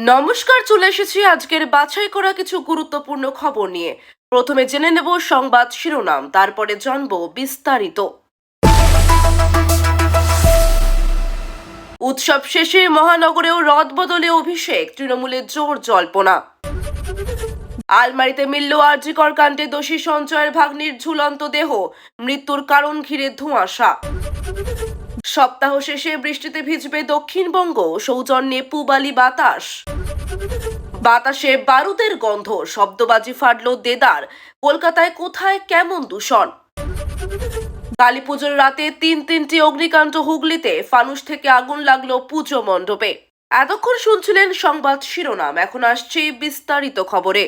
নমস্কার, চলে এসেছি আজকের বাছাই করা কিছু গুরুত্বপূর্ণ খবর নিয়ে। প্রথমে জেনে নেব সংবাদ শিরোনাম, তারপরে জানবো বিস্তারিত। উৎসব শেষে মহানগরেও রদবদলে অভিষেক, তৃণমূলের জোর জল্পনা। আলমারিতে মিলল আরজিকর কাণ্ডে দোষী সঞ্জয়ের ভাগ্নির ঝুলন্ত দেহ, মৃত্যুর কারণ ঘিরে ধোঁয়াশা। সপ্তাহ শেষে বৃষ্টিতে ভিজবে দক্ষিণবঙ্গ, সৌজন্যে পূবালি বাতাস। বাতাসে বারুদের গন্ধ, শব্দবাজি ফাটল দেদার, কলকাতায় কোথায় কেমন দূষণ। কালীপুজোর রাতে তিনটি অগ্নিকাণ্ড হুগলিতে, ফানুস থেকে আগুন লাগলো পুজো মণ্ডপে। এতক্ষণ শুনছিলেন সংবাদ শিরোনাম, এখন আসছে বিস্তারিত খবরে।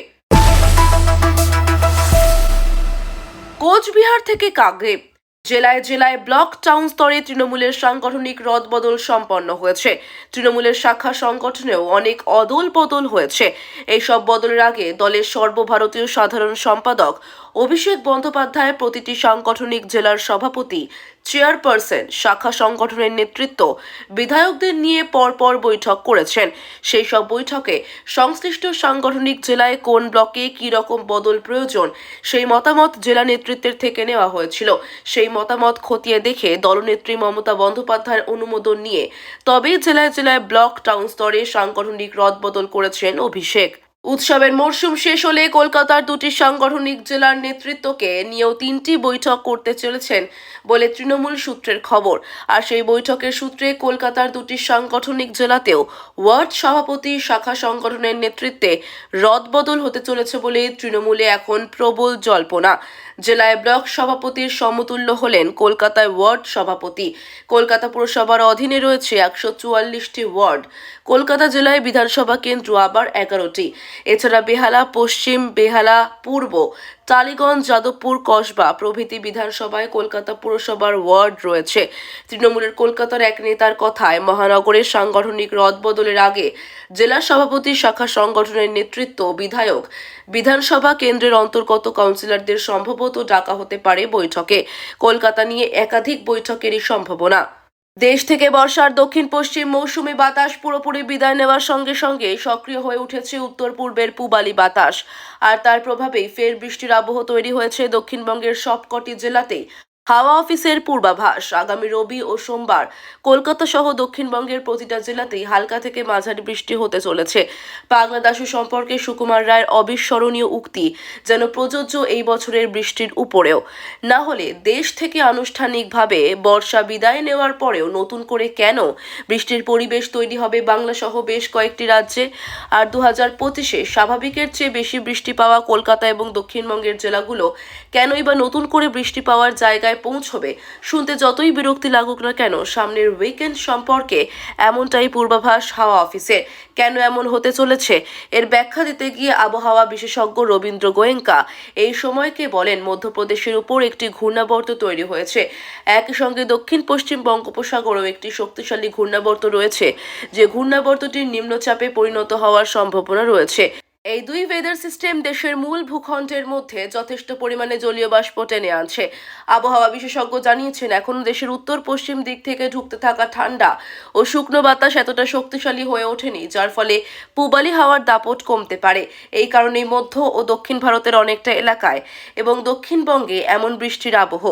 কোচবিহার থেকে কাকদ্বীপ, জেলায় জেলায় ব্লক টাউন স্তরে তৃণমূলের সাংগঠনিক রদবদল সম্পন্ন হয়েছে। তৃণমূলের শাখা সংগঠনেও অনেক অদল বদল হয়েছে। এইসব বদলের আগে দলের সর্বভারতীয় সাধারণ সম্পাদক অভিষেক বন্দ্যোপাধ্যায় প্রতিটি সাংগঠনিক জেলার সভাপতি, চেয়ারপারসন, শাখা সংগঠনের নেতৃত্ব, বিধায়কদের নিয়ে পরপর বৈঠক করেছেন। সেই সব বৈঠকে সংশ্লিষ্ট সাংগঠনিক জেলায় কোন ব্লকে কী রকম বদল প্রয়োজন সেই মতামত জেলা নেতৃত্বের থেকে নেওয়া হয়েছিল। সেই মতামত খতিয়ে দেখে দলনেত্রী মমতা বন্দ্যোপাধ্যায়ের অনুমোদন নিয়ে তবেই জেলায় জেলায় ব্লক টাউন স্তরে সাংগঠনিক রদবদল করেছেন অভিষেক। উৎসবের মরশুম শেষ হলে কলকাতার দুটি সাংগঠনিক জেলার নেতৃত্বকে নিয়েও তিনটি বৈঠক করতে চলেছেন বলে তৃণমূল সূত্রের খবর। আর সেই বৈঠকের সূত্রে কলকাতার দুটি সাংগঠনিক জেলাতেও ওয়ার্ড সভাপতি, শাখা সংগঠনের নেতৃত্বে রদবদল হতে চলেছে বলে তৃণমূলে এখন প্রবল জল্পনা। জেলায় ব্লক সভাপতির সমতুল্য হলেন কলকাতায় ওয়ার্ড সভাপতি। কলকাতা পুরসভার অধীনে রয়েছে 144টি ওয়ার্ড। কলকাতা জেলায় বিধানসভা কেন্দ্র আবার 11টি। এছাড়া বেহালা পশ্চিম, বেহালা পূর্ব, টালিগঞ্জ, যাদবপুর, কসবা প্রভৃতি বিধানসভায় কলকাতা পুরসভার ওয়ার্ড রয়েছে। তৃণমূলের কলকাতার এক নেতার কথায়, মহানগরের সাংগঠনিক রদবদলের আগে জেলা সভাপতি, শাখা সংগঠনের নেতৃত্ব, বিধায়ক, বিধানসভা কেন্দ্রের অন্তর্গত কাউন্সিলরদের সম্ভবত ডাকা হতে পারে বৈঠকে। কলকাতা নিয়ে একাধিক বৈঠকেরই সম্ভাবনা। দেশ থেকে বর্ষার দক্ষিণ পশ্চিম মৌসুমী বাতাস পুরোপুরি বিদায় নেওয়ার সঙ্গে সঙ্গে সক্রিয় হয়ে উঠেছে উত্তর পূর্বের পূবালি বাতাস। আর তার প্রভাবেই ফের বৃষ্টির আবহ তৈরি হয়েছে দক্ষিণবঙ্গের সবকটি জেলাতেই। হাওয়া অফিসের পূর্বাভাস, আগামী রবি ও সোমবার কলকাতা সহ দক্ষিণবঙ্গের প্রতিটা জেলাতেই হালকা থেকে মাঝারি বৃষ্টি হতে চলেছে। পাগলা দাশু সম্পর্কে সুকুমার রায়ের অবিস্মরণীয় উক্তি যেন প্রযোজ্য এই বছরের বৃষ্টির উপরেও। না হলে দেশ থেকে আনুষ্ঠানিকভাবে বর্ষা বিদায় নেওয়ার পরেও নতুন করে কেন বৃষ্টির পরিবেশ তৈরি হবে বাংলা সহ বেশ কয়েকটি রাজ্যে। আর 2025-এ স্বাভাবিকের চেয়ে বেশি বৃষ্টি পাওয়া কলকাতা এবং দক্ষিণবঙ্গের জেলাগুলো কেনই বা নতুন করে বৃষ্টি পাওয়ার জায়গায় পৌঁছবে। শুনতে যতই বিরক্তি লাগুক না কেন, সামনের উইকেন্ড সম্পর্কে এমনটাই পূর্বাভাস হাওয়া অফিসে। কেন এমন হতে চলেছে এর ব্যাখ্যা দিতে গিয়ে আবহাওয়া বিশেষজ্ঞ রবীন্দ্র গোয়েঙ্কা এই সময়কে বলেন, মধ্যপ্রদেশের উপর একটি ঘূর্ণাবর্ত তৈরি হয়েছে। একই সঙ্গে দক্ষিণ পশ্চিম বঙ্গোপসাগরেও একটি শক্তিশালী ঘূর্ণাবর্ত রয়েছে, যে ঘূর্ণাবর্তটির নিম্নচাপে পরিণত হওয়ার সম্ভাবনা রয়েছে। এই দুই ওয়েদার সিস্টেম দেশের মূল ভূখণ্ডের মধ্যে যথেষ্ট পরিমাণে জলীয় বাষ্প টেনে আনছে। আবহাওয়া বিশেষজ্ঞ জানিয়েছেন, এখনও দেশের উত্তর পশ্চিম দিক থেকে ঢুকতে থাকা ঠান্ডা ও শুকনো বাতাস এতটা শক্তিশালী হয়ে ওঠেনি, যার ফলে পূবালি হাওয়ার দাপট কমতে পারে। এই কারণেই মধ্য ও দক্ষিণ ভারতের অনেকটা এলাকায় এবং দক্ষিণবঙ্গে এমন বৃষ্টির আবহ।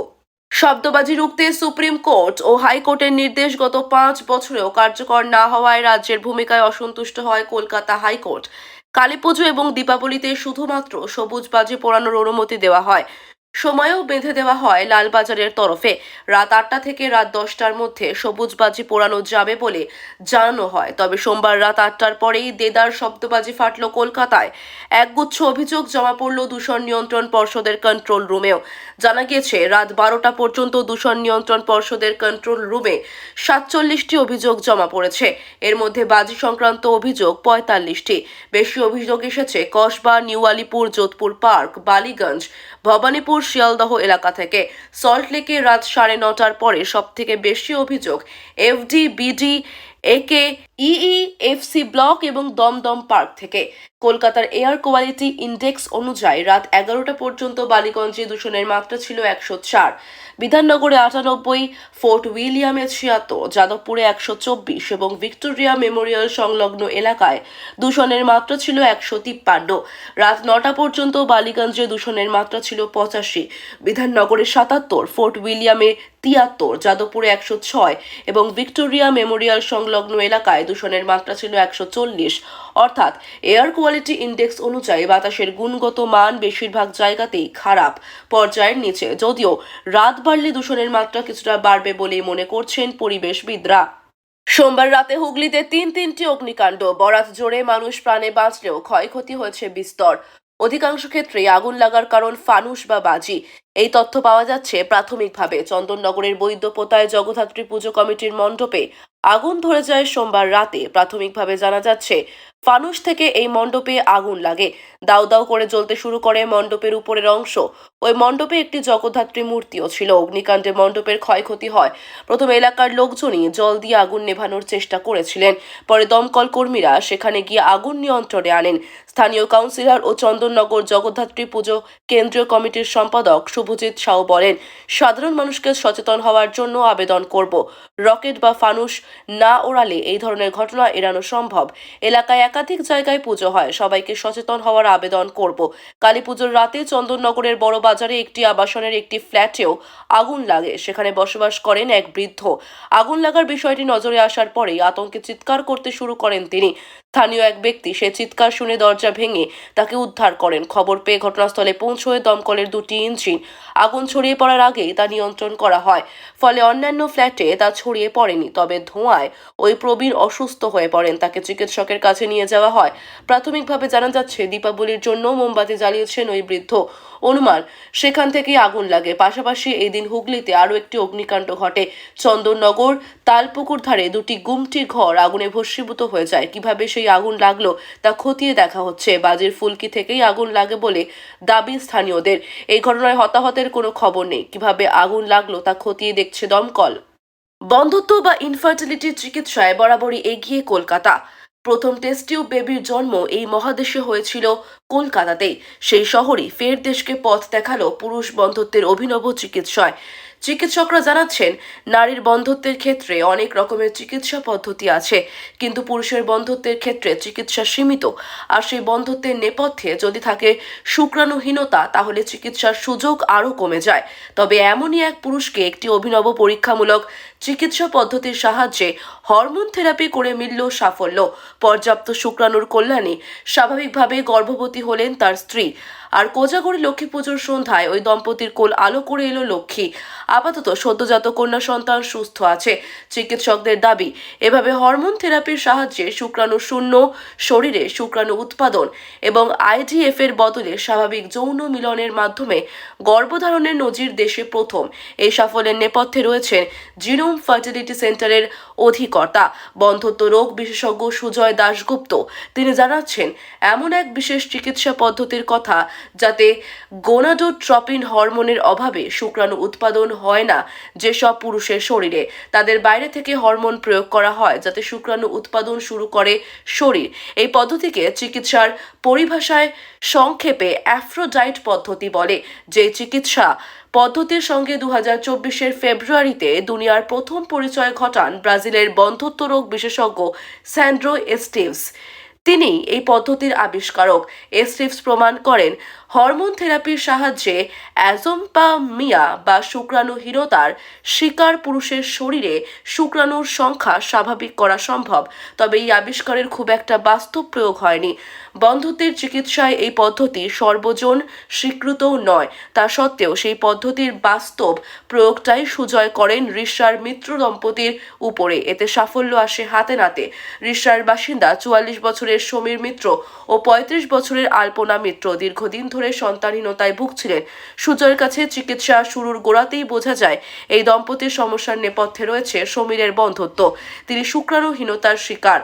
শব্দবাজি রুখতে সুপ্রিম কোর্ট ও হাইকোর্টের নির্দেশ গত 5 বছরেও কার্যকর না হওয়ায় রাজ্যের ভূমিকায় অসন্তুষ্ট হয় কলকাতা হাইকোর্ট। কালীপুজো এবং দীপাবলিতে শুধুমাত্র সবুজ বাজি পোড়ানোর অনুমতি দেওয়া হয়। সময়ও বেঁধে দেওয়া হয় লালবাজারের তরফে। রাত 8টা থেকে রাত 10টার মধ্যে সবুজ বাজি পোড়ানো যাবে বলে জানানো হয়। তবে সোমবার রাত 8টার পরেই দেদার শব্দবাজি ফাটল কলকাতায়। একগুচ্ছ অভিযোগ জমা পড়ল দূষণ নিয়ন্ত্রণ পর্ষদের কন্ট্রোল রুমেও। জানা গিয়েছে, রাত 12টা পর্যন্ত দূষণ নিয়ন্ত্রণ পর্ষদের কন্ট্রোল রুমে 47টি অভিযোগ জমা পড়েছে। এর মধ্যে বাজি সংক্রান্ত অভিযোগ 45টি। বেশি অভিযোগ এসেছে কসবা, নিউ আলিপুর, যোধপুর পার্ক, বালিগঞ্জ, ভবানীপুর, শিয়ালদহ এলাকা থেকে। সল্টলেকে রাত 9:30টার পরে সবথেকে বেশি অভিযোগ এফডি, বিডি, একে, ইইএফসি ব্লক এবং দমদম পার্ক থেকে। কলকাতার এয়ার কোয়ালিটি ইন্ডেক্স অনুযায়ী রাত 11টা পর্যন্ত বালিগঞ্জে দূষণের মাত্রা ছিল 104, বিধাননগরে 98, ফোর্ট উইলিয়ামে 76, যাদবপুরে 124 এবং ভিক্টোরিয়া মেমোরিয়াল সংলগ্ন এলাকায় দূষণের মাত্রা ছিল 153। রাত 9টা পর্যন্ত বালিগঞ্জে দূষণের মাত্রা ছিল 85, বিধাননগরে 77, ফোর্ট উইলিয়ামে 73, যাদবপুরে 106 এবং ভিক্টোরিয়া মেমোরিয়াল সংলগ্ন এলাকায় দূষণের মাত্রা ছিল 140। অর্থাৎ এয়ার কোয়ালিটি ইন্ডেক্স অনুযায়ী বাতাসের গুণগত মান বেশিরভাগ জায়গাতেই খারাপ পর্যায়ের নিচে, যদিও রাত বাড়লে দূষণের মাত্রা কিছুটা বাড়বে বলেই মনে করছেন পরিবেশবিদরা। সোমবার রাতে হুগলিতে তিনটি অগ্নিকাণ্ড, বরাত জোরে মানুষ প্রাণে বাঁচলেও ক্ষয়ক্ষতি হয়েছে বিস্তর। অধিকাংশ ক্ষেত্রেই আগুন লাগার কারণ ফানুস বা বাজি। এই তথ্য পাওয়া যাচ্ছে প্রাথমিকভাবে। চন্দননগরের বৈদ্যপোতায় জগদ্ধাত্রী পুজো কমিটির মণ্ডপে আগুন ধরে যায় সোমবার রাতে। প্রাথমিকভাবে জানা যাচ্ছে ফানুস থেকে এই মণ্ডপে আগুন লাগে। দাউ দাউ করে জ্বলতে শুরু করে মণ্ডপের উপরের অংশ। ওই মণ্ডপে একটি জগদ্ধাত্রী মূর্তিও ছিল। অগ্নিকাণ্ডে মণ্ডপের ক্ষয়ক্ষতি হয়। প্রথমে এলাকার লোকজনই জল দিয়ে আগুন নেভানোর চেষ্টা করেছিলেন। পরে দমকল কর্মীরা সেখানে গিয়ে আগুন নিয়ন্ত্রণে আনেন। স্থানীয় কাউন্সিলর ও চন্দননগর জগদ্ধাত্রী পুজো কেন্দ্রীয় কমিটির সম্পাদক শুভজিৎ সাউ বলেন, সাধারণ মানুষকে সচেতন হওয়ার জন্য আবেদন করব। রকেট বা ফানুস না ওড়ালে এই ধরনের ঘটনা এড়ানো সম্ভব। এলাকায় একাধিক জায়গায় পুজো হয়, সবাইকে সচেতন হওয়ার আবেদন করব। কালী পুজোর রাতে চন্দননগরের বড় বাজারে একটি আবাসনের একটি ফ্ল্যাটেও আগুন লাগে। সেখানে বসবাস করেন এক বৃদ্ধ। আগুন লাগার বিষয়টি নজরে আসার পরেই আতঙ্কে চিৎকার করতে শুরু করেন তিনি। স্থানীয় এক ব্যক্তি সে চিৎকার শুনে দরজা ভেঙে তাকে উদ্ধার করেন। খবর পেয়ে ঘটনাস্থলে পৌঁছয়ে দমকলের 2টি ইঞ্জিন আগুন ছড়িয়ে পড়ার আগেই তা নিয়ন্ত্রণ করা হয়। ফলে অন্যান্য ফ্ল্যাটে তা ছড়িয়ে পড়েনি। তবে ধোঁয়ায় ওই প্রবীণ অসুস্থ হয়ে পড়েন। তাকে চিকিৎসকের কাছে নিয়ে যাওয়া হয়। প্রাথমিকভাবে জানা যাচ্ছে দীপাবলির জন্য মোমবাতি জ্বালিয়েছেন ওই বৃদ্ধ। অনুমান সেখান থেকেই আগুন লাগে। পাশাপাশি এই দিন হুগলিতে আরও একটি অগ্নিকাণ্ড ঘটে। চন্দননগর তালপুকুর ধারে 2টি গুমটির ঘর আগুনে ভস্মীভূত হয়ে যায়। কিভাবে সেই আগুন লাগলো তা খতিয়ে দেখা হচ্ছে। বাজির ফুলকি থেকেই আগুন লাগে বলে দাবি স্থানীয়দের। এই ঘটনায় হতাহতের কোনো খবর নেই। কিভাবে আগুন লাগলো তা খতিয়ে দেখছে দমকল। বন্ধ্যত্ব বা ইনফার্টিলিটির চিকিৎসায় বরাবরই এগিয়ে কলকাতা। প্রথম টেস্ট টিউব বেবির জন্ম এই মহাদেশে হয়েছিল কলকাতাতেই। সেই শহরই ফের দেশকে পথ দেখালো পুরুষ বন্ধ্যত্বের অভিনব চিকিৎসায়। চিকিৎসকরা জানাচ্ছেন, নারীর বন্ধ্যত্বের ক্ষেত্রে অনেক রকমের চিকিৎসা পদ্ধতি আছে, কিন্তু পুরুষের বন্ধ্যত্বের ক্ষেত্রে চিকিৎসা সীমিত। আর সেই বন্ধ্যত্বের নেপথ্যে যদি থাকে শুক্রাণুহীনতা, তাহলে চিকিৎসার সুযোগ আরও কমে যায়। তবে এমনই এক পুরুষকে একটি অভিনব পরীক্ষামূলক চিকিৎসা পদ্ধতির সাহায্যে হরমোন থেরাপি করে মিলল সাফল্য। পর্যাপ্ত শুক্রাণুর কল্যাণে স্বাভাবিকভাবে গর্ভবতী হলেন তার স্ত্রী। আর কোজাগরী লক্ষ্মী পুজোর সন্ধ্যায় ওই দম্পতির কোল আলো করে এলো লক্ষ্মী। আপাতত সদ্যজাত কন্যা সন্তান সুস্থ আছে। চিকিৎসকদের দাবি, এভাবে হরমোন থেরাপির সাহায্যে শুক্রাণু শূন্য শরীরে শুক্রাণু উৎপাদন এবং আইডিএফ এর বদলে স্বাভাবিক যৌন মিলনের মাধ্যমে গর্ভধারণের নজির দেশে প্রথম। এই সাফল্যের নেপথ্যে রয়েছেন জিনোম ফার্টিলিটি সেন্টারের অধিকর্তা, বন্ধ্যত্ব রোগ বিশেষজ্ঞ সুজয় দাশগুপ্ত। তিনি জানাচ্ছেন, এমন এক বিশেষ চিকিৎসা পদ্ধতির কথা যাতে গোনাডোট্রপিন হরমোনের অভাবে শুক্রাণু উৎপাদন হয় না যেসব পুরুষের শরীরে, তাদের বাইরে থেকে হরমোন প্রয়োগ করা হয় যাতে শুক্রাণু উৎপাদন শুরু করে শরীর। এই পদ্ধতিকে চিকিৎসার পরিভাষায় সংক্ষেপে অ্যাফ্রোডাইট পদ্ধতি বলে। যে চিকিৎসা পদ্ধতির সঙ্গে 2024-এর ফেব্রুয়ারিতে দুনিয়ার প্রথম পরিচয় ঘটান ব্রাজিলের বন্ধ্যত্ব রোগ বিশেষজ্ঞ স্যান্ড্রো এস্টিভস। তিনি এই পদ্ধতির আবিষ্কারক। এস্টিভস প্রমাণ করেন, হরমোন থেরাপির সাহায্যে অ্যাজোম্পামিয়া বা শুক্রাণুহীনতার শিকার পুরুষের শরীরে শুক্রাণুর সংখ্যা স্বাভাবিক করা সম্ভব। তবে এই আবিষ্কারের খুব একটা বাস্তব প্রয়োগ হয়নি। বন্ধ্যত্বের চিকিৎসায় এই পদ্ধতি সর্বজন স্বীকৃতও নয়। তা সত্ত্বেও সেই পদ্ধতির বাস্তব প্রয়োগটাই সুজয় করেন রিষার মিত্র দম্পতির উপরে। এতে সাফল্য আসে হাতে নাতে। রিষার বাসিন্দা 44 বছরের সমীর মিত্র ও 35 বছরের আলপনা মিত্র দীর্ঘদিন ধরে সন্তানহীনতায় ভুগছিলেন। সুজয়ের কাছে চিকিৎসা শুরুর গোড়াতেই বোঝা যায় এই দম্পতির সমস্যার নেপথ্যে রয়েছে সমীরের বন্ধ্যত্ব। তিনি শুক্রাণুহীনতার শিকার।